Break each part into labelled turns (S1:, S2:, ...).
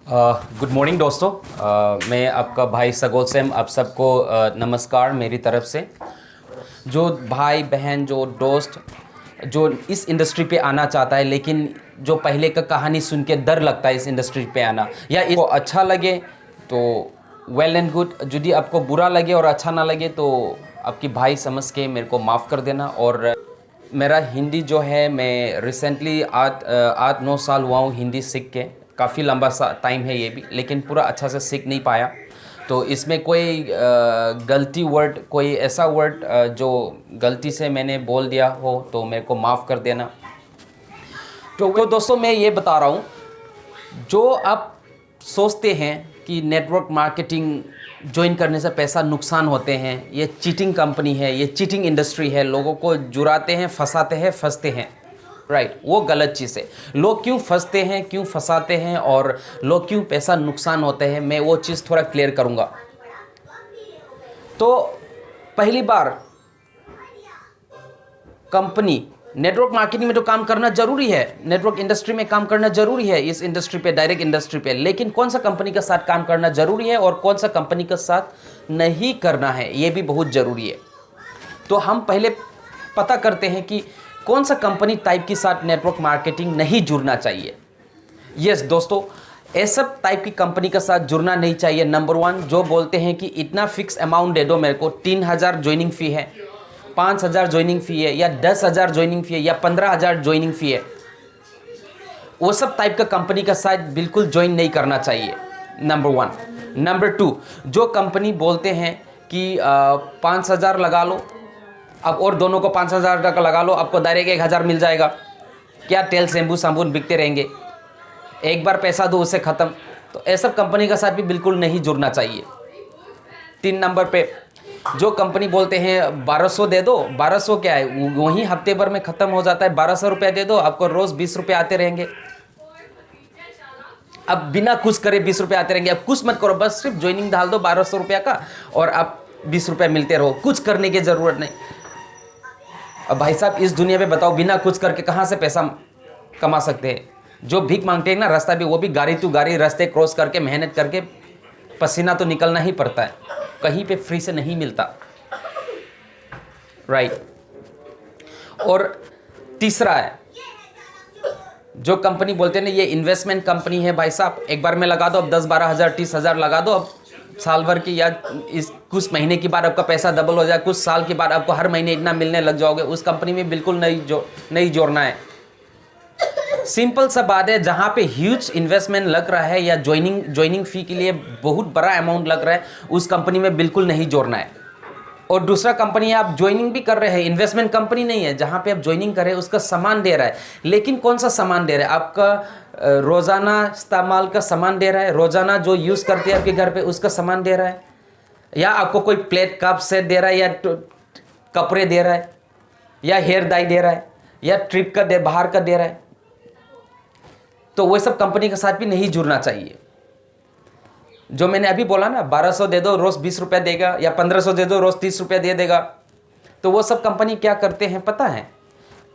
S1: Good morning दोस्तों। मैं आपका भाई सगोल सैम, आप सबको नमस्कार मेरी तरफ से। जो भाई बहन, जो दोस्त जो इस इंडस्ट्री पे आना चाहता है, लेकिन जो पहले का कहानी सुन के डर लगता है इस इंडस्ट्री पे आना, या इसको अच्छा लगे तो वेल एंड गुड, यदि आपको बुरा लगे और अच्छा ना लगे तो आपकी भाई समझ के मेरे को माफ़ कर देना। और मेरा हिंदी जो है, मैं रिसेंटली 8-9 साल हुआ हूँ हिंदी सीख के। काफ़ी लंबा सा टाइम है ये भी, लेकिन पूरा अच्छा से सीख नहीं पाया। तो इसमें कोई गलती वर्ड, कोई ऐसा वर्ड जो गलती से मैंने बोल दिया हो तो मेरे को माफ़ कर देना। तो दोस्तों, मैं ये बता रहा हूँ, जो आप सोचते हैं कि नेटवर्क मार्केटिंग ज्वाइन करने से पैसा नुकसान होते हैं, ये चीटिंग कंपनी है, ये चीटिंग इंडस्ट्री है, लोगों को जुराते हैं, फंसाते हैं, फंसते हैं, राइट, वो गलत चीज़ है। लोग क्यों फंसते हैं, क्यों फंसाते हैं और लोग क्यों पैसा नुकसान होते हैं, मैं वो चीज़ थोड़ा क्लियर करूँगा। तो पहली बार कंपनी नेटवर्क मार्केटिंग में तो काम करना जरूरी है, नेटवर्क इंडस्ट्री में काम करना जरूरी है, इस इंडस्ट्री पे, डायरेक्ट इंडस्ट्री पे, लेकिन कौन सा कंपनी के साथ काम करना जरूरी है और कौन सा कंपनी के साथ नहीं करना है, ये भी बहुत जरूरी है। तो हम पहले पता करते हैं कि कौन सा कंपनी टाइप के साथ नेटवर्क मार्केटिंग नहीं जुड़ना चाहिए। यस दोस्तों, ऐसा टाइप की कंपनी के साथ जुड़ना नहीं चाहिए। नंबर 1, जो बोलते हैं कि इतना फिक्स अमाउंट दे दो मेरे को, 3,000 ज्वाइनिंग फ़ी है, 5,000 ज्वाइनिंग फ़ी है, या 10,000 ज्वाइनिंग फ़ी है, या 15,000 ज्वाइनिंग फ़ी है, वो सब टाइप का कंपनी का साथ बिल्कुल ज्वाइन नहीं करना चाहिए। नंबर 1। नंबर 2, जो कंपनी बोलते हैं कि 5,000 लगा लो अब, और दोनों को 5,000 का लगा लो, आपको डायरेक्ट 1,000 मिल जाएगा, क्या तेल शैम्पू साबुन बिकते रहेंगे, एक बार पैसा दो उससे ख़त्म। तो ऐसा कंपनी का साथ भी बिल्कुल नहीं जुड़ना चाहिए। 3 नंबर पे, जो कंपनी बोलते हैं 1200 दे दो, 1200 क्या है, वहीं हफ्ते भर में ख़त्म हो जाता है, 1200 रुपये दे दो, आपको रोज़ 20 रुपये आते रहेंगे। अब बिना कुछ करे 20 रुपये आते रहेंगे। अब कुछ मत करो, बस सिर्फ ज्वाइनिंग डाल दो 1200 रुपये का और आप 20 रुपये मिलते रहो, कुछ करने की ज़रूरत नहीं। अब भाई साहब, इस दुनिया में बताओ, बिना कुछ करके कहाँ से पैसा कमा सकते हैं? जो भीख मांगते हैं ना रास्ता भी, वो भी गाड़ी टू गाड़ी रास्ते क्रॉस करके, मेहनत करके, पसीना तो निकलना ही पड़ता है, कहीं पे फ्री से नहीं मिलता, राइट। और तीसरा है, जो कंपनी बोलते हैं ना ये इन्वेस्टमेंट कंपनी है, भाई साहब एक बार में लगा दो, अब 10-12 हज़ार 30,000 लगा दो, अब साल भर की या इस कुछ महीने के बाद आपका पैसा डबल हो जाए, कुछ साल के बाद आपको हर महीने इतना मिलने लग जाओगे, उस कंपनी में बिल्कुल नहीं जोड़ना है। सिंपल सा बात है, जहाँ पे ह्यूज इन्वेस्टमेंट लग रहा है या ज्वाइनिंग फ़ी के लिए बहुत बड़ा अमाउंट लग रहा है, उस कंपनी में बिल्कुल नहीं जोड़ना है। और दूसरा कंपनी है, आप ज्वाइनिंग भी कर रहे हैं, इन्वेस्टमेंट कंपनी नहीं है, जहाँ पे आप ज्वाइनिंग कर रहे हैं उसका सामान दे रहा है, लेकिन कौन सा सामान दे रहा है? आपका रोज़ाना इस्तेमाल का सामान दे रहा है, रोज़ाना जो यूज़ करते हैं आपके घर पे उसका सामान दे रहा है, या आपको कोई प्लेट कप सेट दे रहा है, या कपड़े दे रहा है, या हेयर डाई दे रहा है, या ट्रिप का बाहर का दे रहा है, तो वो सब कंपनी के साथ भी नहीं जुड़ना चाहिए। जो मैंने अभी बोला ना, 1200 दे दो रोज़ 20 रुपये देगा, या 1500 दे दो रोज़ 30 रुपये दे देगा, तो वो सब कंपनी क्या करते हैं पता है?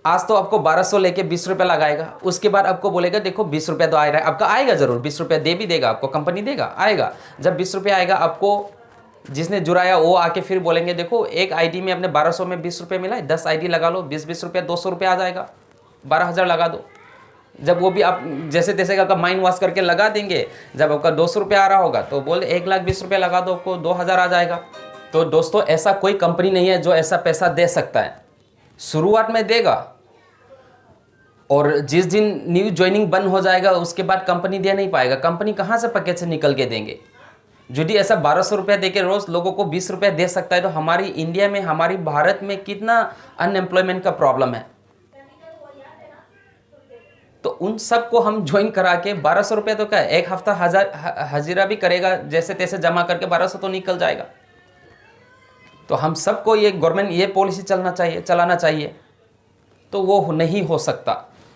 S1: आज तो आपको 1200 लेके 20 रुपये लगाएगा, उसके बाद आपको बोलेगा देखो 20 रुपये तो आ रहा है, आपका आएगा ज़रूर, 20 रुपये दे भी देगा आपको, कंपनी देगा, आएगा। जब 20 रुपये आएगा, आपको जिसने जुड़ाया वो आके फिर बोलेंगे देखो एक आईडी में अपने 1200 में 20 रुपये मिला है, 10 आईडी लगा लो, 20-20 रुपये, 200 रुपये आ जाएगा, 12,000 लगा दो। जब वो भी आप जैसे तैसे का माइंड वॉश करके लगा देंगे, जब आपका 200 रुपये आ रहा होगा तो बोले 1,20,000 रुपये लगा दो, आपको 2,000 आ जाएगा। तो दोस्तों, ऐसा कोई कंपनी नहीं है जो ऐसा पैसा दे सकता है। शुरुआत में देगा, और जिस दिन न्यू ज्वाइनिंग बंद हो जाएगा उसके बाद कंपनी दे नहीं पाएगा। कंपनी कहाँ से पैकेज से निकल के देंगे? यदि ऐसा 1200 रुपये दे के रोज़ लोगों को 20 रुपये दे सकता है, तो हमारी इंडिया में, हमारी भारत में कितना अनएम्प्लॉयमेंट का प्रॉब्लम है। तो उन सबको हम ज्वाइन करा के 1200 रुपये तो क्या है, एक हफ्ता हजीरा भी करेगा जैसे तैसे जमा करके 1200 तो निकल जाएगा। तो हम सबको ये गवर्नमेंट ये पॉलिसी चलाना चाहिए। तो वो नहीं हो सकता,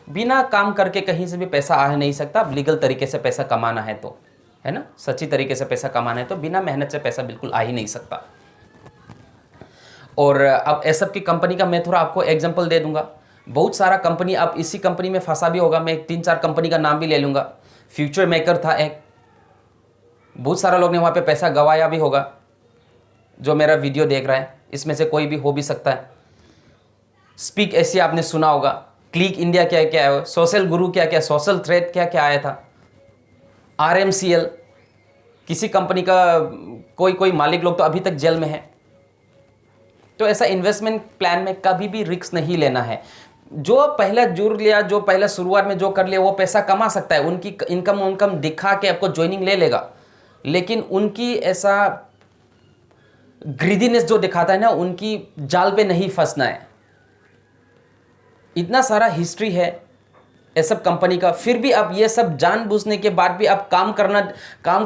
S1: बिना काम करके कहीं से भी पैसा आ नहीं सकता। अब लीगल तरीके से पैसा कमाना है तो, है ना, सच्ची तरीके से पैसा कमाना है तो बिना मेहनत से पैसा बिल्कुल आ ही नहीं सकता। और अब एस की कंपनी का मैं थोड़ा आपको एग्जांपल दे दूंगा। बहुत सारा कंपनी, अब इसी कंपनी में फंसा भी होगा, मैं 3-4 कंपनी का नाम भी ले लूँगा। फ्यूचर मेकर था एक, बहुत सारा लोग ने वहाँ पे पैसा गंवाया भी होगा, जो मेरा वीडियो देख रहा है, इसमें से कोई भी हो भी सकता है। स्पीक एशिया आपने सुना होगा, क्लिक इंडिया क्या क्या है, सोशल गुरु क्या क्या, सोशल थ्रेड क्या क्या आया था, RMCL, किसी कंपनी का कोई कोई मालिक लोग तो अभी तक जेल में है। तो ऐसा इन्वेस्टमेंट प्लान में कभी भी रिस्क नहीं लेना है। जो पहला जुड़ लिया, जो पहला शुरुआत में जो कर लिया, वो पैसा कमा सकता है, उनकी इनकम दिखा के आपको ज्वाइनिंग ले लेगा, लेकिन उनकी ऐसा ग्रीडीनेस जो दिखाता है ना, उनकी जाल पे नहीं फंसना है। इतना सारा हिस्ट्री है ये सब कंपनी का, फिर भी आप ये सब जानबूझने के बाद भी आप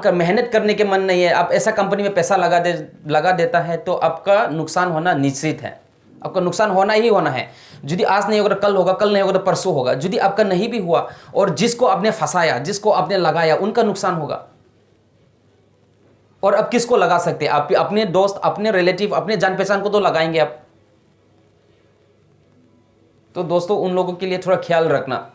S1: मेहनत करने के मन नहीं है, आप ऐसा कंपनी में पैसा लगा देता है, तो आपका नुकसान होना निश्चित है। आपका नुकसान होना ही होना है। यदि आज नहीं होगा तो कल होगा, कल नहीं होगा तो परसों होगा। यदि आपका नहीं भी हुआ और जिसको आपने फंसाया, जिसको आपने लगाया, उनका नुकसान होगा। और अब किसको लगा सकते हैं आप? अपने दोस्त, अपने रिलेटिव, अपने जान पहचान को तो लगाएंगे आप। तो दोस्तों उन लोगों के लिए थोड़ा ख्याल रखना।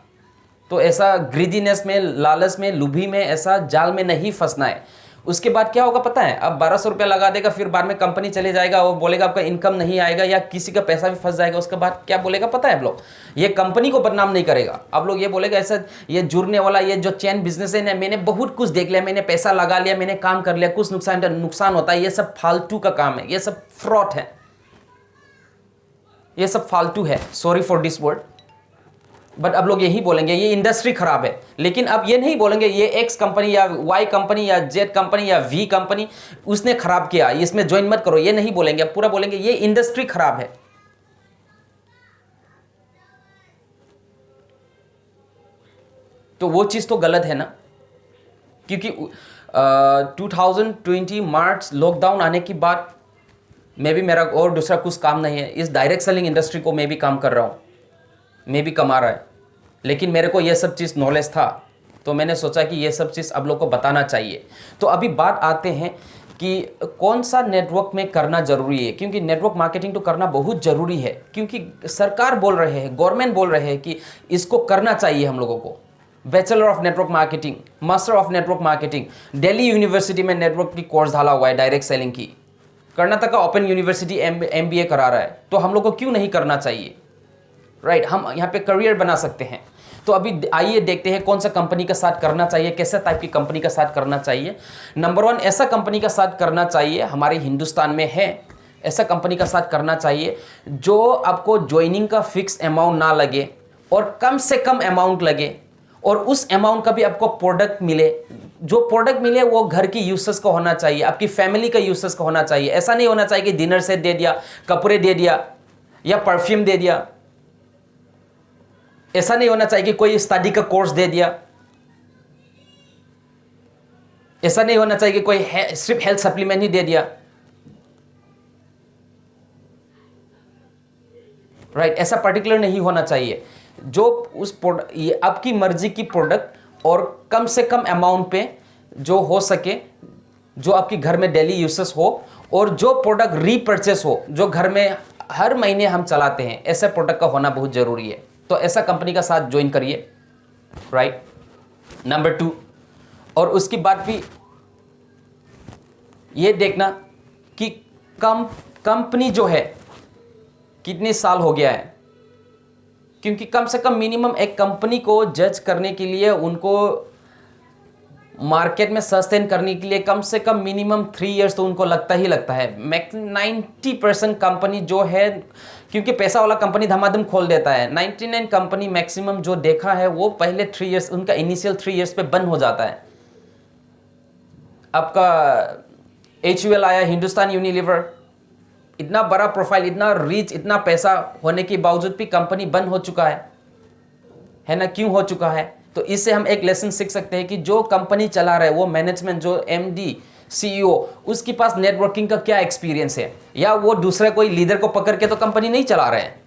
S1: तो ऐसा ग्रीडीनेस में, लालच में, लुभी में, ऐसा जाल में नहीं फंसना है। उसके बाद क्या होगा पता है? अब 1200 रुपया लगा देगा, फिर बाद में कंपनी चले जाएगा, वो बोलेगा आपका इनकम नहीं आएगा, या किसी का पैसा भी फंस जाएगा। उसके बाद क्या बोलेगा पता है आप लोग? ये कंपनी को बदनाम नहीं करेगा, आप लोग ये बोलेगा ऐसा ये जुड़ने वाला, ये जो चैन बिजनेस है ना, मैंने बहुत कुछ देख लिया, मैंने पैसा लगा लिया, मैंने काम कर लिया, कुछ नुकसान होता है, ये सब फालतू का काम है, ये सब फ्रॉड है, ये सब फालतू है। Sorry for this word, but अब लोग यही बोलेंगे ये इंडस्ट्री खराब है। लेकिन अब ये नहीं बोलेंगे ये X कंपनी या Y कंपनी या Z कंपनी या V कंपनी उसने खराब किया, इसमें ज्वाइन मत करो, ये नहीं बोलेंगे। अब पूरा बोलेंगे ये इंडस्ट्री खराब है। तो वो चीज तो गलत है ना, क्योंकि 2020 मार्च लॉकडाउन आने के बाद मैं भी, मेरा और दूसरा कुछ काम नहीं है, इस डायरेक्ट सेलिंग इंडस्ट्री को मैं भी काम कर रहा हूँ, मैं भी कमा रहा है। लेकिन मेरे को ये सब चीज़ नॉलेज था, तो मैंने सोचा कि ये सब चीज़ अब लोग को बताना चाहिए। तो अभी बात आते हैं कि कौन सा नेटवर्क में करना ज़रूरी है, क्योंकि नेटवर्क मार्केटिंग तो करना बहुत ज़रूरी है, क्योंकि सरकार बोल रहे हैं, गवर्नमेंट बोल रहे हैं कि इसको करना चाहिए हम लोगों को। Bachelor of network marketing, master of network marketing, Delhi university में नेटवर्क की कोर्स डाला हुआ है, डायरेक्ट सेलिंग की। कर्नाटक का ओपन यूनिवर्सिटी MBA करा रहा है, तो हम लोग को क्यों नहीं करना चाहिए? राइट, हम यहाँ पे करियर बना सकते हैं। तो अभी आइए देखते हैं कौन सा कंपनी के साथ करना चाहिए, कैसे टाइप की कंपनी के साथ करना चाहिए। नंबर 1, ऐसा कंपनी के साथ करना चाहिए, हमारे हिंदुस्तान में है, ऐसा कंपनी का साथ करना चाहिए जो आपको ज्वाइनिंग का फिक्स अमाउंट ना लगे और कम से कम अमाउंट लगे, और उस अमाउंट का भी आपको प्रोडक्ट मिले। जो प्रोडक्ट मिले वो घर की यूसेस का होना चाहिए, आपकी फैमिली का यूसेस का होना चाहिए। ऐसा नहीं होना चाहिए कि डिनर सेट दे दिया, कपड़े दे दिया या परफ्यूम दे दिया। ऐसा नहीं होना चाहिए कि कोई स्टडी का कोर्स दे दिया। ऐसा नहीं होना चाहिए कि कोई सिर्फ हेल्थ सप्लीमेंट ही दे दिया। राइट, ऐसा पर्टिकुलर नहीं होना चाहिए। जो उस ये आपकी मर्जी की प्रोडक्ट और कम से कम अमाउंट पे जो हो सके, जो आपकी घर में डेली यूसेस हो, और जो प्रोडक्ट रीपर्चेस हो, जो घर में हर महीने हम चलाते हैं, ऐसे प्रोडक्ट का होना बहुत जरूरी है। तो ऐसा कंपनी का साथ ज्वाइन करिए। राइट, नंबर 2, और उसकी बात भी ये देखना कि कंपनी जो है कितने साल हो गया है, क्योंकि कम से कम मिनिमम एक कंपनी को जज करने के लिए, उनको मार्केट में सस्टेन करने के लिए कम से कम मिनिमम 3 इयर्स तो उनको लगता ही लगता है। 90% कंपनी जो है, क्योंकि पैसा वाला कंपनी धमाधम खोल देता है, 99 कंपनी मैक्सिमम जो देखा है वो पहले 3 इयर्स, उनका इनिशियल 3 इयर्स पे बंद हो जाता है। आपका HUL आया, हिंदुस्तान यूनिलीवर, इतना बड़ा प्रोफाइल, इतना रीच, इतना पैसा होने के बावजूद भी कंपनी बंद हो चुका है ना? क्यों हो चुका है? तो इससे हम एक लेसन सीख सकते हैं कि जो कंपनी चला रहा है, वो मैनेजमेंट, जो MD CEO, उसके पास नेटवर्किंग का क्या एक्सपीरियंस है, या वो दूसरे कोई लीडर को पकड़ के तो कंपनी नहीं चला रहे हैं।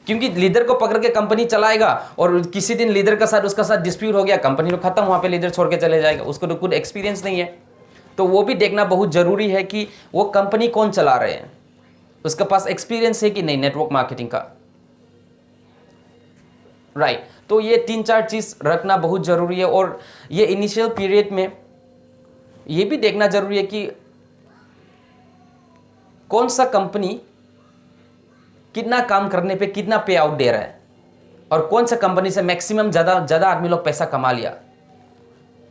S1: क्योंकि लीडर को पकड़ के कंपनी चलाएगा और किसी दिन लीडर का साथ उसका साथ डिस्प्यूट हो गया, कंपनी तो खत्म, वहां पे लीडर छोड़ के चले जाएगा, उसको तो कुछ एक्सपीरियंस नहीं है। तो वो भी देखना बहुत जरूरी है कि वो कंपनी कौन चला रहे हैं, उसके पास एक्सपीरियंस है कि नहीं नेटवर्क मार्केटिंग का। राइट, तो ये 3-4 चीज रखना बहुत जरूरी है। और ये इनिशियल पीरियड में ये भी देखना जरूरी है कि कौन सा कंपनी कितना काम करने पे कितना पे आउट दे रहा है और कौन सा कंपनी से मैक्सिमम ज़्यादा आदमी लोग पैसा कमा लिया।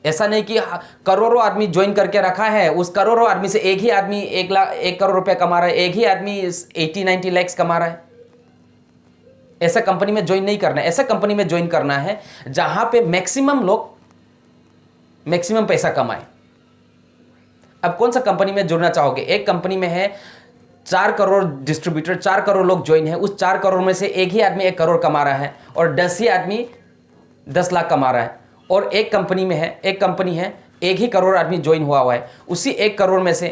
S1: ऐसा नहीं कि करोड़ों आदमी ज्वाइन करके रखा है, उस करोड़ों आदमी से एक ही आदमी 1 करोड़ रुपए कमा रहा है, एक ही आदमी 80-90 लाख कमा रहा है। ऐसा कंपनी में ज्वाइन नहीं करना है। ऐसा कंपनी में ज्वाइन करना है जहां पे मैक्सिमम लोग मैक्सिमम पैसा कमाए। अब कौन सा कंपनी में जुड़ना चाहोगे? एक कंपनी में है 4 करोड़ डिस्ट्रीब्यूटर, 4 करोड़ लोग ज्वाइन है, उस 4 करोड़ में से एक ही आदमी 1 करोड़ कमा रहा है और 10 ही आदमी 10 लाख कमा रहा है। और एक कंपनी है 1 ही करोड़ आदमी ज्वाइन हुआ है, उसी 1 करोड़ में से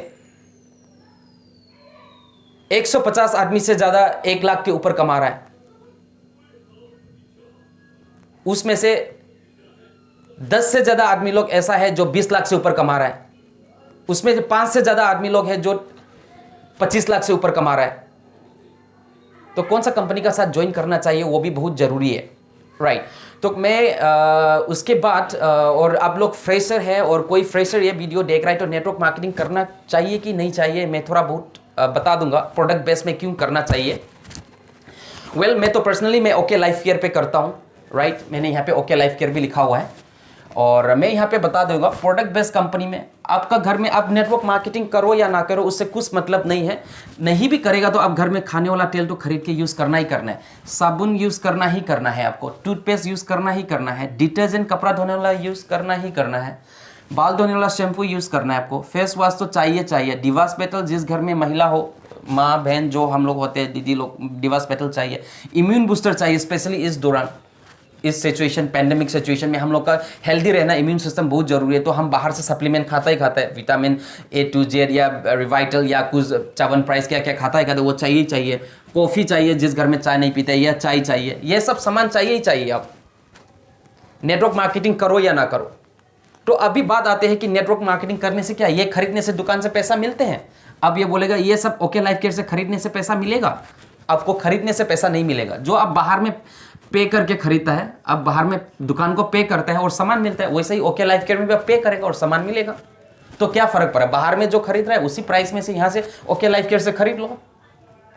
S1: 150 आदमी से ज्यादा 1 लाख के ऊपर कमा रहा है। उसमें से 10 से ज्यादा आदमी लोग ऐसा है जो 20 लाख से ऊपर कमा रहा है। उसमें से 5 से ज्यादा आदमी लोग हैं जो 25 लाख से ऊपर कमा रहा है। तो कौन सा कंपनी का साथ ज्वाइन करना चाहिए वो भी बहुत जरूरी है, राइट। तो मैं उसके बाद और आप लोग फ्रेशर है और कोई फ्रेशर ये वीडियो देख रहा है तो नेटवर्क मार्केटिंग करना चाहिए कि नहीं चाहिए, मैं थोड़ा बहुत बता दूंगा प्रोडक्ट बेस में क्यों करना चाहिए। वेल, मैं तो पर्सनली मैं ओके लाइफ केयर पे करता हूँ, राइट। मैंने यहाँ पे ओके लाइफ केयर भी लिखा हुआ है और मैं यहाँ पे बता दूंगा प्रोडक्ट बेस्ड कंपनी में आपका घर में आप नेटवर्क मार्केटिंग करो या ना करो उससे कुछ मतलब नहीं है। नहीं भी करेगा तो आप घर में खाने वाला तेल तो खरीद के यूज़ करना ही करना है, साबुन यूज़ करना ही करना है, आपको टूथपेस्ट यूज़ करना ही करना है, डिटर्जेंट कपड़ा धोने वाला यूज़ करना ही करना है, बाल धोने वाला शैम्पू यूज़ करना है आपको, फेस वॉश तो चाहिए। डिवास बैटल जिस घर में महिला हो, माँ बहन जो हम लोग होते हैं, दीदी लोग, डिवास बैटल चाहिए। इम्यून बूस्टर चाहिए, स्पेशली इस दौरान, इस सिचुएशन, पैंडेमिक सिचुएशन में हम लोग का हेल्दी रहना, इम्यून सिस्टम बहुत जरूरी है। तो हम बाहर से सप्लीमेंट खाता ही खाता है, विटामिन A to Z या रिवाइटल या कुछ च्यवनप्राश क्या क्या खाता है वो चाहिए। कॉफ़ी चाहिए जिस घर में चाय नहीं पीते, या चाय चाहिए, ये सब सामान चाहिए ही चाहिए। आप नेटवर्क मार्केटिंग करो या ना करो। तो अभी बात आते हैं कि नेटवर्क मार्केटिंग करने से क्या, ये खरीदने से दुकान से पैसा मिलते हैं। अब ये बोलेगा ये सब ओके लाइफ केयर से खरीदने से पैसा मिलेगा? आपको खरीदने से पैसा नहीं मिलेगा। जो आप बाहर में पे करके खरीदता है, आप बाहर में दुकान को पे करता है और सामान मिलता है, वैसे ही ओके लाइफ केयर में भी आप पे करेगा और सामान मिलेगा। तो क्या फर्क पड़ा? बाहर में जो खरीद रहा है उसी प्राइस में से यहाँ से ओके लाइफ केयर से खरीद लो।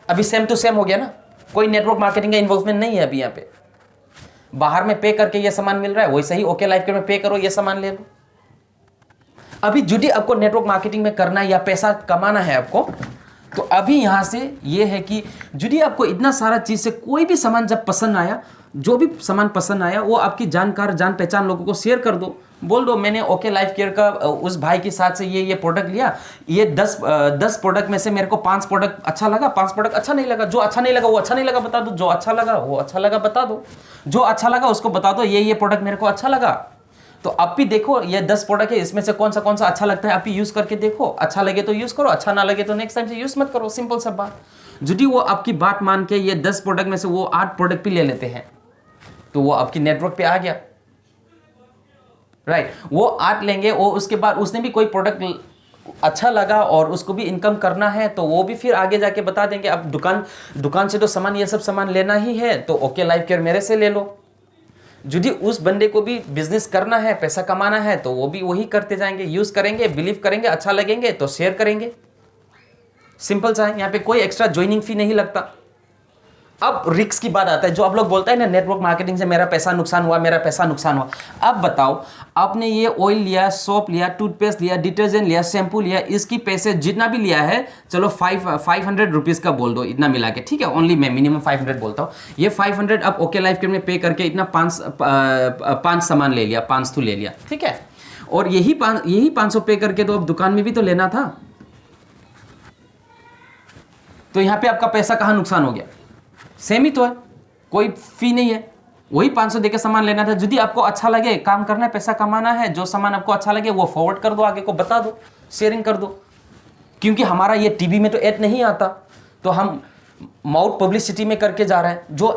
S1: अभी सेम टू सेम हो गया ना, कोई नेटवर्क मार्केटिंग का इन्वॉल्वमेंट नहीं है अभी यहाँ पे। बाहर में पे करके ये सामान मिल रहा है, वैसे ही ओके लाइफ केयर में पे करो, ये सामान ले लो। अभी यदि आपको नेटवर्क मार्केटिंग में करना है या पैसा कमाना है आपको, तो अभी यहाँ से ये है कि यदि आपको इतना सारा चीज़ से कोई भी सामान जब पसंद आया, जो भी सामान पसंद आया वो आपकी जान पहचान लोगों को शेयर कर दो। बोल दो मैंने ओके लाइफ केयर का उस भाई के साथ से ये प्रोडक्ट लिया, ये 10 प्रोडक्ट में से मेरे को 5 प्रोडक्ट अच्छा लगा, 5 प्रोडक्ट अच्छा नहीं लगा। जो अच्छा नहीं लगा वो अच्छा नहीं लगा बता दो, जो अच्छा लगा वो अच्छा लगा बता दो, जो अच्छा लगा उसको बता दो ये प्रोडक्ट मेरे को अच्छा लगा। तो आप भी देखो ये 10 प्रोडक्ट है, इसमें से कौन सा अच्छा लगता है आप भी यूज़ करके देखो। अच्छा लगे तो यूज़ करो, अच्छा ना लगे तो नेक्स्ट टाइम से यूज़ मत करो। सिंपल सा बात। यदि वो आपकी बात मान के ये 10 प्रोडक्ट में से वो 8 प्रोडक्ट भी ले लेते हैं तो वो आपकी नेटवर्क पे आ गया, राइट। वो 8 लेंगे, वो उसके बाद उसने भी कोई प्रोडक्ट अच्छा लगा और उसको भी इनकम करना है तो वो भी फिर आगे जाके बता देंगे। अब दुकान से तो सामान, ये सब सामान लेना ही है तो ओके लाइफ केयर मेरे से ले लो। यदि उस बंदे को भी बिजनेस करना है, पैसा कमाना है तो वो भी वही करते जाएंगे, यूज करेंगे, बिलीव करेंगे, अच्छा लगेंगे तो शेयर करेंगे। सिंपल सा है, यहाँ पे कोई एक्स्ट्रा ज्वाइनिंग फी नहीं लगता। अब रिस्क की बात आता है, जो आप लोग बोलते हैं ना नेटवर्क मार्केटिंग से मेरा पैसा नुकसान हुआ। अब बताओ, आपने ये ऑयल लिया, सोप लिया, टूथपेस्ट लिया, डिटर्जेंट लिया, शैम्पू लिया, इसकी पैसे जितना भी लिया है, चलो 500 रुपीज़ का बोल दो, इतना मिला के, ठीक है। ओनली मैं मिनिमम 500 बोलता हूँ। ये 500 आप ओके लाइफ केयर में पे करके इतना 5 सामान ले लिया, 5 तो ले लिया, ठीक है। और यही 500 पे करके तो अब दुकान में भी तो लेना था, तो यहाँ पे आपका पैसा कहाँ नुकसान हो गया? सेम ही तो है, कोई फी नहीं है, वही 500 देके सामान लेना था। यदि आपको अच्छा लगे, काम करना है, पैसा कमाना है, जो सामान आपको अच्छा लगे वो फॉरवर्ड कर दो, आगे को बता दो, शेयरिंग कर दो। क्योंकि हमारा ये टीवी में तो ऐड नहीं आता, तो हम माउथ पब्लिसिटी में करके जा रहे हैं। जो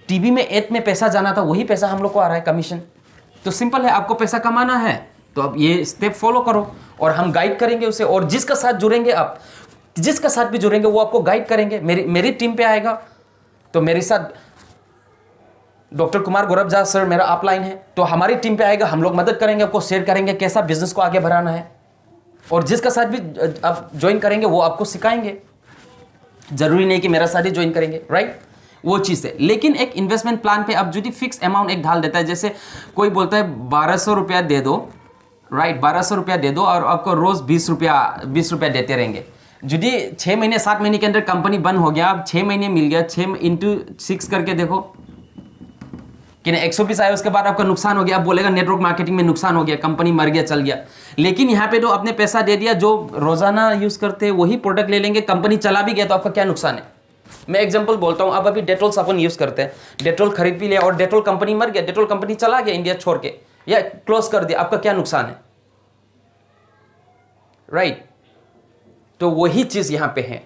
S1: टीवी में ऐड में पैसा जाना था वही पैसा हम लोग को आ रहा है, कमीशन। तो सिंपल है, आपको पैसा कमाना है तो अब ये स्टेप फॉलो करो और हम गाइड करेंगे उसे। और जिसका साथ जुड़ेंगे आप, जिसका साथ भी जुड़ेंगे वो आपको गाइड करेंगे। मेरी टीम पे आएगा तो मेरे साथ डॉक्टर कुमार गौरव झा सर मेरा अपलाइन है, तो हमारी टीम पे आएगा, हम लोग मदद करेंगे, आपको शेयर करेंगे कैसा बिजनेस को आगे बढ़ाना है, और जिसका साथ भी आप ज्वाइन करेंगे वो आपको सिखाएंगे, जरूरी नहीं कि मेरा साथ ही ज्वाइन करेंगे, राइट, वो चीज़ है। लेकिन एक इन्वेस्टमेंट प्लान पे अब यदि फिक्स अमाउंट एक ढाल देता है, जैसे कोई बोलता है 1200 रुपया दे दो, राइट, 1200 रुपया दे दो और आपको रोज 20 रुपया देते रहेंगे। यदि 6 महीने 7 महीने के अंदर कंपनी बंद हो गया, अब 6 महीने मिल गया, 6 इंटू 6 करके देखो कि ना 120 आया, उसके बाद आपका नुकसान हो गया, अब बोलेगा नेटवर्क मार्केटिंग में नुकसान हो गया, कंपनी मर गया, चल गया। लेकिन यहाँ पे जो अपने पैसा दे दिया, जो रोजाना यूज करते हैं वही प्रोडक्ट ले लेंगे, कंपनी चला भी गया तो आपका क्या नुकसान है। मैं एग्जांपल बोलता हूँ, अब अभी डेटोल साबुन यूज करते हैं, डेटोल खरीद भी लिया और डेटोल कंपनी मर गया, डेटोल कंपनी चला गया इंडिया छोड़ के या क्लोज कर दिया, आपका क्या नुकसान है, राइट। तो वही चीज यहाँ पे है।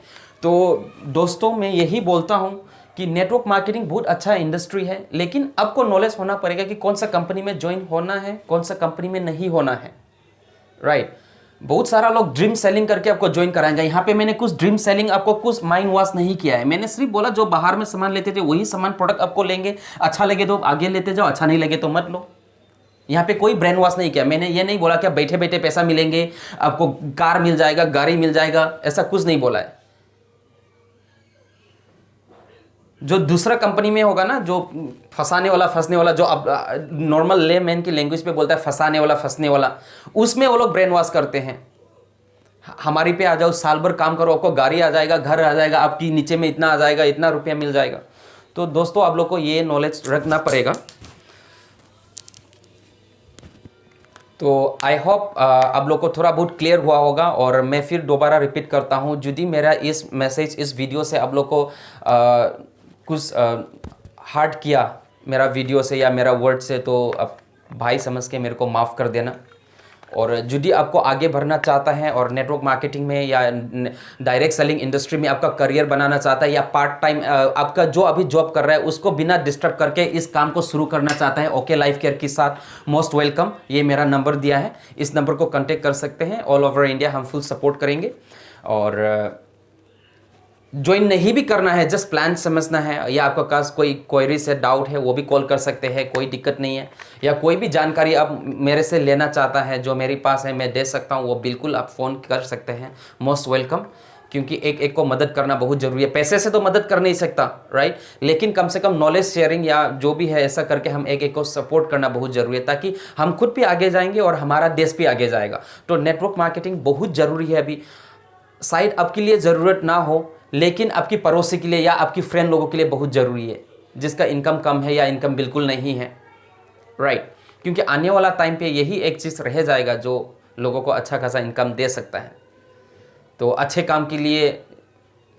S1: तो दोस्तों मैं यही बोलता हूं कि नेटवर्क मार्केटिंग बहुत अच्छा इंडस्ट्री है, लेकिन आपको नॉलेज होना पड़ेगा कि कौन सा कंपनी में ज्वाइन होना है, कौन सा कंपनी में नहीं होना है, राइट। बहुत सारा लोग ड्रीम सेलिंग करके आपको ज्वाइन कराएंगे। यहाँ पे मैंने कुछ ड्रीम सेलिंग आपको कुछ माइंड वॉश नहीं किया है, मैंने सिर्फ बोला जो बाहर में सामान लेते थे वही सामान प्रोडक्ट आपको लेंगे, अच्छा लगे तो आगे लेते जाओ, अच्छा नहीं लगे तो मत लो। यहाँ पे कोई ब्रेन वॉश नहीं किया। मैंने ये नहीं बोला कि आप बैठे बैठे पैसा मिलेंगे, आपको कार मिल जाएगा, गाड़ी मिल जाएगा, ऐसा कुछ नहीं बोला है। जो दूसरा कंपनी में होगा ना, जो फंसाने वाला फंसने वाला, जो अब नॉर्मल ले मैन की लैंग्वेज पे बोलता है फंसाने वाला फंसने वाला, उसमें वो लोग ब्रेन वॉश करते हैं। हमारी पे आ जाओ, साल भर काम करो, आपको गाड़ी आ जाएगा, घर आ जाएगा, आपकी नीचे में इतना आ जाएगा, इतना रुपया मिल जाएगा। तो दोस्तों आप लोग को ये नॉलेज रखना पड़ेगा। तो आई होप आप लोग को थोड़ा बहुत क्लियर हुआ होगा। और मैं फिर दोबारा रिपीट करता हूँ, यदि मेरा इस मैसेज, इस वीडियो से आप लोग को कुछ हार्ट किया मेरा वीडियो से या मेरा वर्ड से, तो अब भाई समझ के मेरे को माफ़ कर देना। और यदि आपको आगे बढ़ना चाहता है और नेटवर्क मार्केटिंग में या डायरेक्ट सेलिंग इंडस्ट्री में आपका करियर बनाना चाहता है, या पार्ट टाइम आपका जो अभी जॉब कर रहा है उसको बिना डिस्टर्ब करके इस काम को शुरू करना चाहता है, ओके लाइफ केयर के साथ, मोस्ट वेलकम। ये मेरा नंबर दिया है, इस नंबर को कॉन्टेक्ट कर सकते हैं। ऑल ओवर इंडिया हम फुल सपोर्ट करेंगे। और ज्वाइन नहीं भी करना है, जस्ट प्लान समझना है, या आपका पास कोई क्वेरीज है, डाउट है, वो भी कॉल कर सकते हैं, कोई दिक्कत नहीं है। या कोई भी जानकारी आप मेरे से लेना चाहता है, जो मेरे पास है मैं दे सकता हूँ, वो बिल्कुल आप फ़ोन कर सकते हैं, मोस्ट वेलकम। क्योंकि एक एक को मदद करना बहुत ज़रूरी है। पैसे से तो मदद कर नहीं सकता, राइट, लेकिन कम से कम नॉलेज शेयरिंग या जो भी है ऐसा करके हम एक एक को सपोर्ट करना बहुत ज़रूरी है, ताकि हम खुद भी आगे जाएंगे और हमारा देश भी आगे जाएगा। तो नेटवर्क मार्केटिंग बहुत ज़रूरी है। अभी शायद आपके लिए ज़रूरत ना हो, लेकिन आपकी पड़ोसी के लिए या आपकी फ्रेंड लोगों के लिए बहुत ज़रूरी है, जिसका इनकम कम है या इनकम बिल्कुल नहीं है, राइट। क्योंकि आने वाला टाइम पे यही एक चीज़ रह जाएगा जो लोगों को अच्छा खासा इनकम दे सकता है। तो अच्छे काम के लिए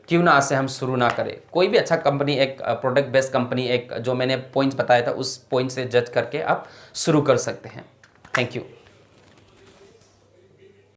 S1: क्यों ना आज से हम शुरू ना करें। कोई भी अच्छा कंपनी, एक प्रोडक्ट बेस्ड कंपनी, एक जो मैंने पॉइंट्स बताया था उस पॉइंट से जज करके आप शुरू कर सकते हैं। Thank you.